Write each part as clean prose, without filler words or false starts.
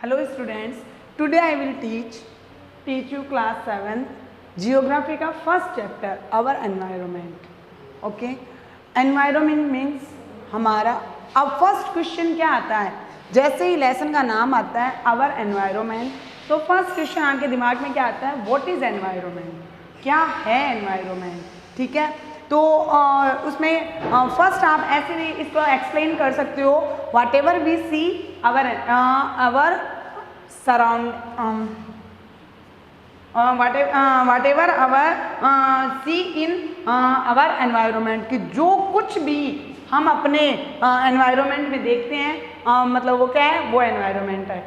Hello students, today I will teach you class 7 geography का first chapter our environment. Okay, environment means हमारा. अब first question क्या आता है, जैसे ही लेसन का नाम आता है our environment, तो फर्स्ट क्वेश्चन आपके दिमाग में क्या आता है, what is environment, क्या है environment. ठीक है, तो उसमें फर्स्ट आप ऐसे भी इसको एक्सप्लेन कर सकते हो, whatever we see our surround whatever our see in our environment, कि जो कुछ भी हम अपने एनवायरनमेंट में देखते हैं मतलब वो क्या है, वो एनवायरनमेंट है.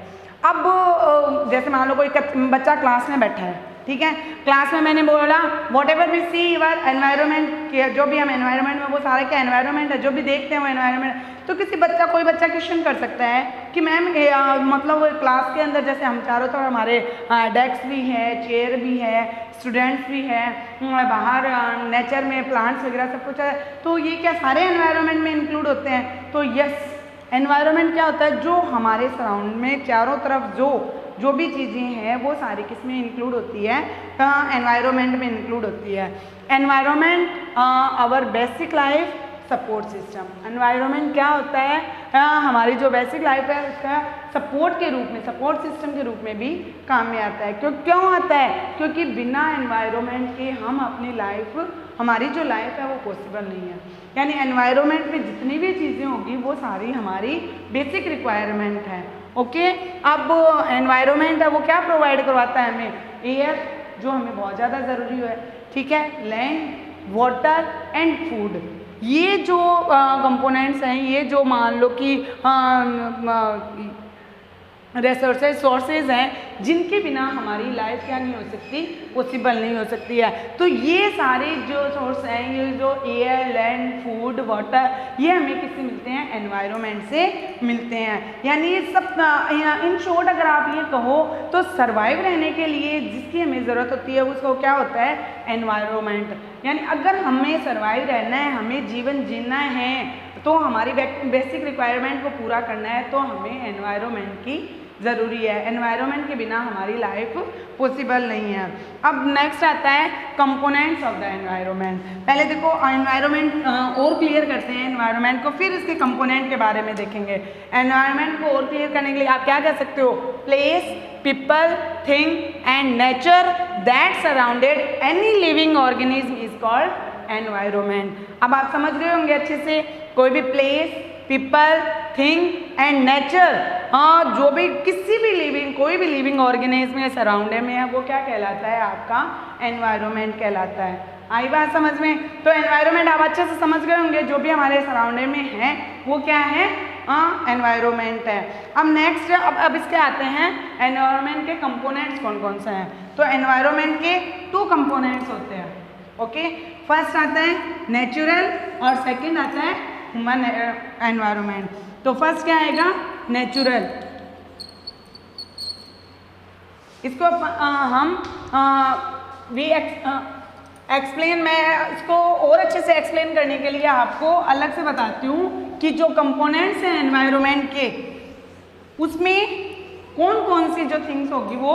अब जैसे मान लो कोई बच्चा क्लास में बैठा है, ठीक है, क्लास में मैंने बोला whatever we see your environment, जो भी हम एनवायरनमेंट में वो सारा क्या एनवायरनमेंट है, जो भी देखते हैं वो एनवायरनमेंट. तो कोई बच्चा क्वेश्चन कर सकता है कि मैम मतलब क्लास के अंदर जैसे हम चारों तरफ हमारे डेस्क भी है, चेयर भी है, स्टूडेंट्स भी है, बाहर नेचर में प्लांट्स वगैरह सब कुछ है, तो ये क्या सारे एनवायरनमेंट में इंक्लूड होते हैं. तो यस, एनवायरनमेंट क्या होता है, जो हमारे सराउंड में चारों तरफ जो भी चीज़ें हैं वो सारी किसमें इंक्लूड होती है, एनवायरनमेंट में इंक्लूड होती है. Environment our basic life support system. Environment क्या होता है, हमारी जो बेसिक लाइफ है उसका सपोर्ट के रूप में, सपोर्ट सिस्टम के रूप में भी काम में आता है. क्यों आता है, क्योंकि बिना एनवायरनमेंट के हम अपनी लाइफ, हमारी जो लाइफ है वो पॉसिबल नहीं है. यानी एनवायरनमेंट में जितनी भी चीज़ें होगी वो सारी हमारी बेसिक रिक्वायरमेंट है. ओके, अब एनवायरनमेंट है वो क्या प्रोवाइड करवाता है हमें, एयर जो हमें बहुत ज़्यादा ज़रूरी है, ठीक है, लैंड, वाटर एंड फूड. ये जो कंपोनेंट्स हैं, ये जो मान लो कि सोर्सेज हैं जिनके बिना हमारी लाइफ क्या नहीं हो सकती, पॉसिबल नहीं हो सकती है. तो ये सारे जो सोर्स हैं, ये जो एयर, लैंड, फूड, वाटर, ये हमें किससे मिलते हैं, एनवायरनमेंट से मिलते हैं. यानी ये सब इन शॉर्ट अगर आप ये कहो तो सर्वाइव रहने के लिए जिसकी हमें ज़रूरत होती है उसको क्या होता है, एनवायरनमेंट. यानी अगर हमें सर्वाइव रहना है, हमें जीवन जीना है, तो हमारी बेसिक रिक्वायरमेंट को पूरा करना है, तो हमें एनवायरनमेंट की ज़रूरी है. एनवायरनमेंट के बिना हमारी लाइफ पॉसिबल नहीं है. अब नेक्स्ट आता है कंपोनेंट्स ऑफ द एनवायरनमेंट. पहले देखो एनवायरनमेंट और क्लियर करते हैं एनवायरनमेंट को, फिर इसके कंपोनेंट के बारे में देखेंगे. एनवायरनमेंट को और क्लियर करने के लिए आप क्या कह सकते हो, place, people, thing and nature that surrounded any living organism is called environment. अब आप समझ रहे होंगे अच्छे से, कोई भी place, people, thing and nature, जो भी किसी भी लिविंग, कोई भी लिविंग ऑर्गेनिज्म या सराउंडेड में है वो क्या कहलाता है, आपका एनवायरनमेंट कहलाता है. आई बात समझ में. तो एनवायरनमेंट आप अच्छे से समझ गए होंगे, जो भी हमारे सराउंडेड में है वो क्या है, एनवायरनमेंट है. अब नेक्स्ट अब इसके आते हैं एनवायरनमेंट के कंपोनेंट्स कौन कौन से हैं. तो एनवायरनमेंट के 2 कंपोनेंट्स होते हैं. ओके, फर्स्ट आता है नेचुरल और सेकंड आता है ह्यूमन एनवायरनमेंट. तो फर्स्ट क्या आएगा, नेचुरल. इसको हम एक्सप्लेन, मैं इसको और अच्छे से एक्सप्लेन करने के लिए आपको अलग से बताती हूँ कि जो कंपोनेंट्स हैं एनवायरनमेंट के, उसमें कौन कौन सी जो थिंग्स होगी वो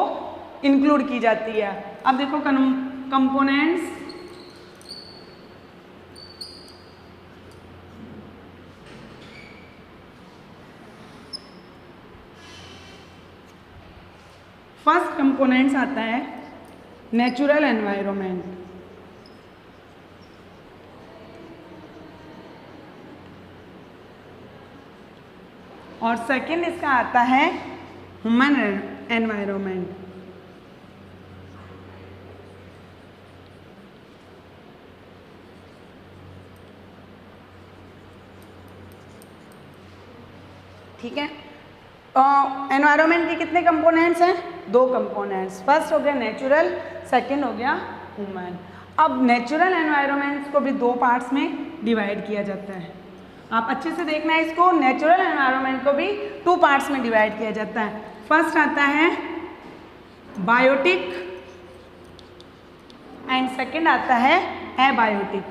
इंक्लूड की जाती है. अब देखो कंपोनेंट्स, फर्स्ट कंपोनेंट्स आता है नेचुरल एनवायरनमेंट. और सेकंड इसका आता है ह्यूमन एनवायरनमेंट. ठीक है, एनवायरनमेंट के कितने कंपोनेंट्स हैं, 2 कंपोनेंट्स. फर्स्ट हो गया नेचुरल, सेकंड हो गया ह्यूमन. अब नेचुरल एनवायरनमेंट्स को भी 2 पार्ट्स में डिवाइड किया जाता है. आप अच्छे से देखना है इसको, नेचुरल एनवायरनमेंट को भी 2 पार्ट्स में डिवाइड किया जाता है. फर्स्ट आता है बायोटिक एंड सेकंड आता है एबायोटिक.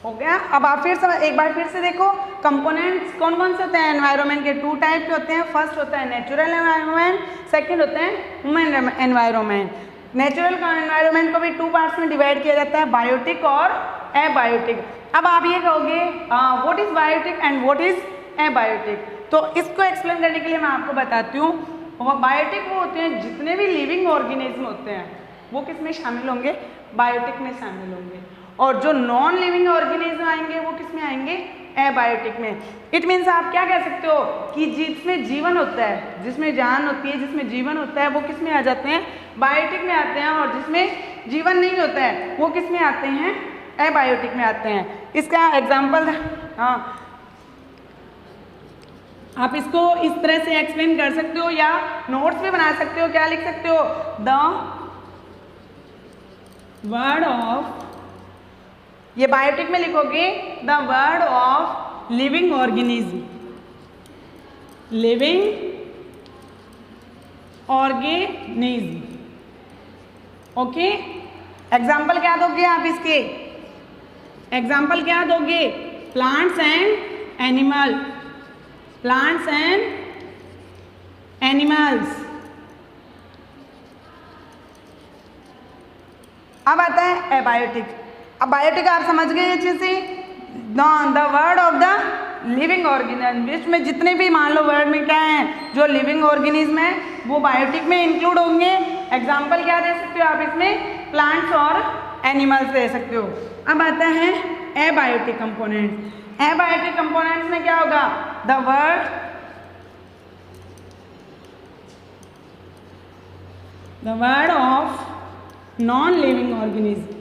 हो गया। अब आप एक बार फिर से देखो कंपोनेंट्स कौन कौन से होते हैं एनवायरनमेंट के। 2 टाइप के होते हैं। फर्स्ट होता है नेचुरल एनवायरनमेंट, सेकंड होता है ह्यूमन एनवायरनमेंट। नेचुरल एनवायरनमेंट को भी 2 पार्ट्स में डिवाइड किया जाता है, बायोटिक और एबायोटिक। अब आप ये कहोगे what is biotic and what is abiotic, तो इसको एक्सप्लेन करने के लिए मैं आपको बताती हूँ। बायोटिक वो होते हैं जितने भी लिविंग ऑर्गेनिज्म होते हैं वो किस में शामिल होंगे, बायोटिक में शामिल होंगे। और जो नॉन लिविंग ऑर्गेनिज्म आएंगे वो किस में आएंगे, एबायोटिक में। इट मीन्स आप क्या कह सकते हो कि जिसमें जीवन होता है, जिसमें जान होती है, जिसमें जीवन होता है वो किस में आ जाते हैं, बायोटिक में आते हैं। और जिसमें जीवन नहीं होता है वो किस में आते हैं, एबायोटिक में आते हैं। इसका एग्जाम्पल, हाँ आप इसको इस तरह से एक्सप्लेन कर सकते हो या नोट्स में बना सकते हो। क्या लिख सकते हो, द वर्ड ऑफ, ये बायोटिक में लिखोगे the word of living organism, living organism. Okay, example क्या दोगे आप इसके, एग्जाम्पल क्या दोगे, plants and animal, plants and animals. अब आता है एबायोटिक। अब बायोटिक आप समझ गए अच्छे से, the word of the living organism, which में जितने भी मान लो वर्ड में क्या है जो लिविंग ऑर्गेनिज्म है वो बायोटिक में इंक्लूड होंगे। एग्जाम्पल क्या दे सकते हो आप इसमें, प्लांट्स और एनिमल्स दे सकते हो। अब आता है एबायोटिक कंपोनेंट्स। एबायोटिक कंपोनेंट्स में क्या होगा, the word of non living organism,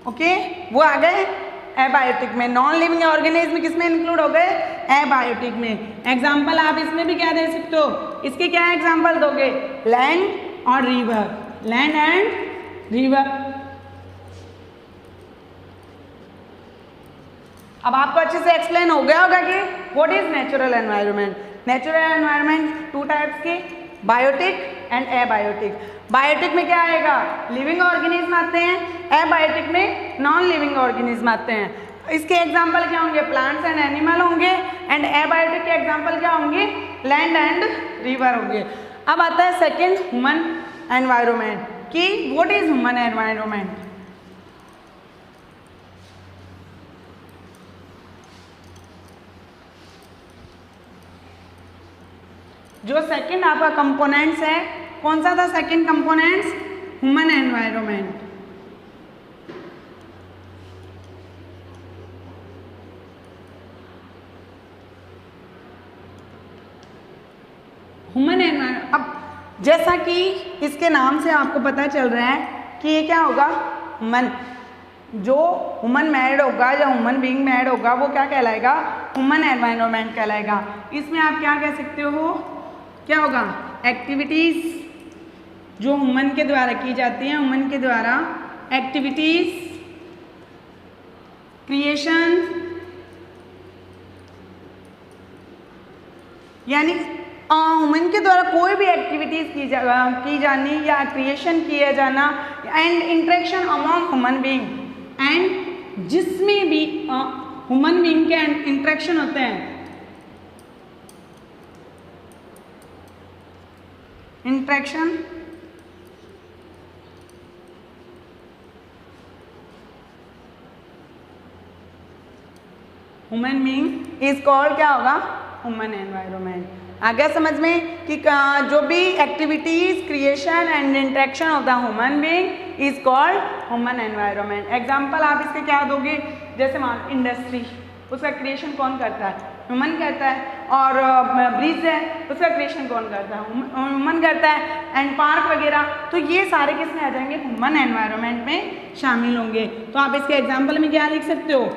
okay वो आ गए एबायोटिक में। नॉन लिविंग ऑर्गेनिज्म किसमें इंक्लूड हो गए, एबायोटिक में। एग्जाम्पल आप इसमें भी क्या दे सकते हो, इसके क्या एग्जाम्पल दोगे, लैंड और रिवर, लैंड एंड रिवर। अब आपको अच्छे से एक्सप्लेन हो गया होगा कि what is natural environment. Natural environment 2 types के, बायोटिक एंड एबायोटिक। बायोटिक में क्या आएगा, लिविंग ऑर्गेनिज्म आते हैं, एबायोटिक में नॉन लिविंग ऑर्गेनिज्म आते हैं। इसके एग्जाम्पल क्या होंगे, प्लांट्स एंड एनिमल होंगे, एंड एबायोटिक के एग्जाम्पल क्या होंगे, लैंड एंड रिवर होंगे। अब आता है सेकेंड ह्यूमन एनवायरनमेंट कि व्हाट इज ह्यूमन एनवायरनमेंट। जो सेकंड आपका कंपोनेंट्स है, कौन सा था second components, human environment. Human environment. अब जैसा कि इसके नाम से आपको पता चल रहा है कि ये क्या होगा, ह्यूमन, जो ह्यूमन मेड होगा या ह्यूमन बीइंग मेड होगा वो क्या कहलाएगा, ह्यूमन एनवायरनमेंट कहलाएगा। इसमें आप क्या कह सकते हो, क्या होगा, एक्टिविटीज जो ह्यूमन के द्वारा की जाती हैं, ह्यूमन के द्वारा एक्टिविटीज, क्रिएशन, यानी ह्यूमन के द्वारा कोई भी एक्टिविटीज की जानी या क्रिएशन किया जाना, and interaction among human being, and जिसमें भी ह्यूमन बीइंग के इंटरेक्शन होते हैं, interaction human being is called क्या होगा, ह्यूमन एनवायरनमेंट। आ गया समझ में कि जो भी activities, creation and interaction of the human being is called human environment. Example आप इसके क्या दोगे, जैसे मान इंडस्ट्री, उसका क्रिएशन कौन करता है, ह्यूमन करता है। और ब्रिज है, उसका क्रिएशन कौन करता है, ह्यूमन करता है। एंड पार्क वगैरह, तो ये सारे किस में आ जाएंगे, ह्यूमन एनवायरनमेंट में शामिल होंगे। तो आप इसके एग्जाम्पल में क्या लिख सकते हो,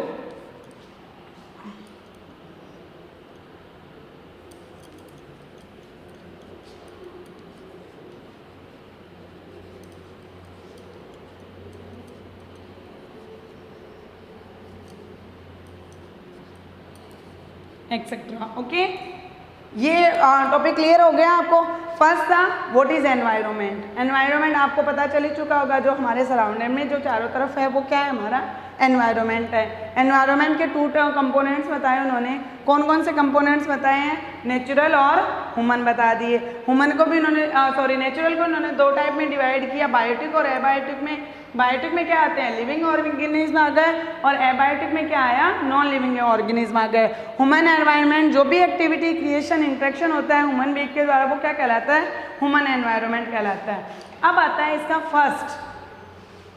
एक्सेट्रा। ओके, ये टॉपिक क्लियर हो गया आपको। फर्स्ट था व्हाट इज एनवायरनमेंट। एनवायरनमेंट आपको पता चल ही चुका होगा, जो हमारे सराउंडिंग में जो चारों तरफ है वो क्या है, हमारा एनवायरनमेंट है। एनवायरनमेंट के 2 कंपोनेंट्स बताए उन्होंने। कौन कौन से कंपोनेंट्स बताए हैं? नेचुरल और ह्यूमन बता दिए। ह्यूमन को भी उन्होंने नेचुरल को उन्होंने 2 टाइप में डिवाइड किया, बायोटिक और एबायोटिक में। बायोटिक में क्या आते हैं? लिविंग ऑर्गेनिज्म आ गए, और एबायोटिक में क्या आया? नॉन लिविंग ऑर्गेनिज्म आ गए। ह्यूमन एनवायरनमेंट, जो भी एक्टिविटी, क्रिएशन, इंट्रैक्शन होता है ह्यूमन बीइंग के द्वारा, वो क्या कहलाता है? ह्यूमन एनवायरनमेंट कहलाता है। अब आता है इसका फर्स्ट,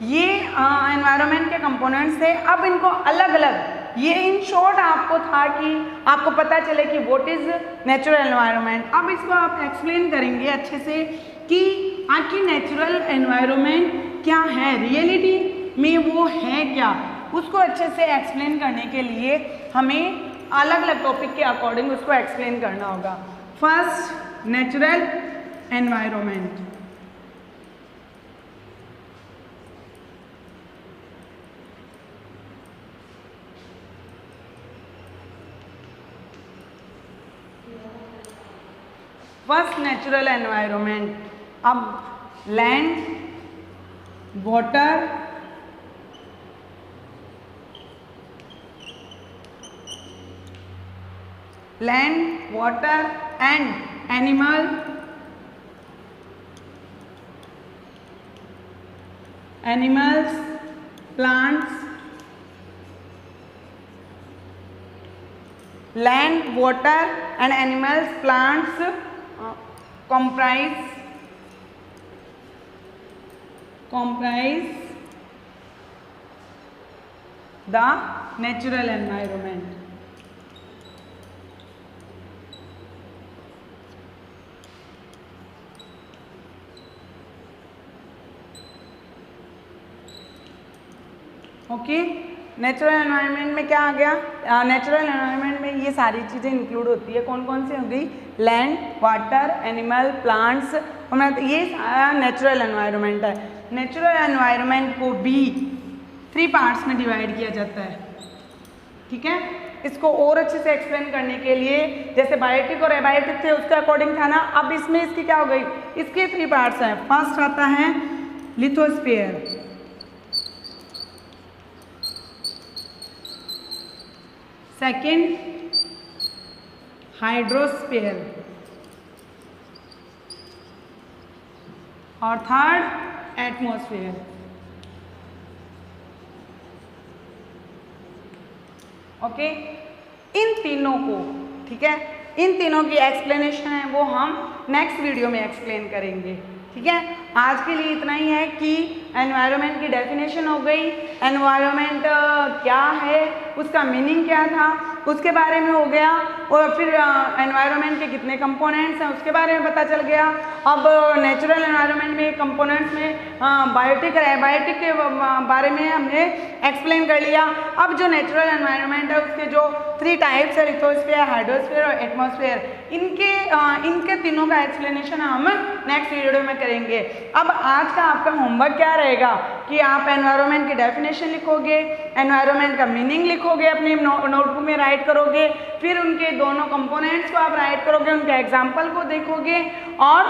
ये एनवायरनमेंट के कंपोनेंट्स थे। अब इनको अलग अलग, ये इन शॉर्ट आपको था कि आपको पता चले कि व्हाट इज नेचुरल एनवायरनमेंट। अब इसको आप एक्सप्लेन करेंगे अच्छे से कि आखिर नेचुरल एनवायरनमेंट क्या है, रियलिटी में वो है क्या, उसको अच्छे से एक्सप्लेन करने के लिए हमें अलग अलग टॉपिक के अकॉर्डिंग उसको एक्सप्लेन करना होगा। First, natural environment. First natural environment. अब land, water, land, water and animal, animals, plants, land, water and animals, plants comprise the natural environment. Okay, natural environment में क्या आ गया? नेचुरल एनवायरनमेंट में ये सारी चीज़ें इंक्लूड होती है। कौन कौन सी हो गई? लैंड, वाटर, एनिमल, प्लांट्स, ये सारा नेचुरल एनवायरनमेंट है। नेचुरल एनवायरनमेंट को भी 3 पार्ट्स में डिवाइड किया जाता है, ठीक है। इसको और अच्छे से एक्सप्लेन करने के लिए, जैसे बायोटिक और एबायोटिक थे उसके अकॉर्डिंग था ना, अब इसमें इसकी क्या हो गई? इसके 3 पार्ट्स हैं। फर्स्ट आता है लिथोस्फीयर, सेकेंड हाइड्रोस्फीयर, और थर्ड एटमॉस्फेयर। ओके, इन तीनों को, ठीक है, इन तीनों की एक्सप्लेनेशन है वो हम नेक्स्ट वीडियो में एक्सप्लेन करेंगे, ठीक है। आज के लिए इतना ही है कि एनवायरनमेंट की डेफिनेशन हो गई, एनवायरनमेंट क्या है, उसका मीनिंग क्या था, उसके बारे में हो गया, और फिर एनवायरनमेंट के कितने कंपोनेंट्स हैं उसके बारे में पता चल गया। अब नेचुरल एनवायरनमेंट में कंपोनेंट्स में बायोटिक और एबायोटिक के बारे में हमने एक्सप्लेन कर लिया। अब जो नेचुरल एनवायरनमेंट है उसके जो 3 टाइप्स है, लिथोस्फीयर, हाइड्रोस्फीयर और एटमॉस्फेयर, इनके तीनों का एक्सप्लेनेशन हम नेक्स्ट वीडियो में करेंगे। अब आज का आपका होमवर्क क्या रहेगा कि आप एनवायरनमेंट की डेफिनेशन लिखोगे, एनवायरनमेंट का मीनिंग लिखोगे, अपनी नोटबुक में राइट करोगे, फिर उनके दोनों कंपोनेंट्स को आप राइट करोगे, उनके एग्जाम्पल को देखोगे, और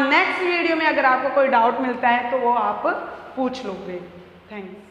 नेक्स्ट वीडियो में अगर आपको कोई डाउट मिलता है तो वो आप पूछ लोगे। थैंक्स।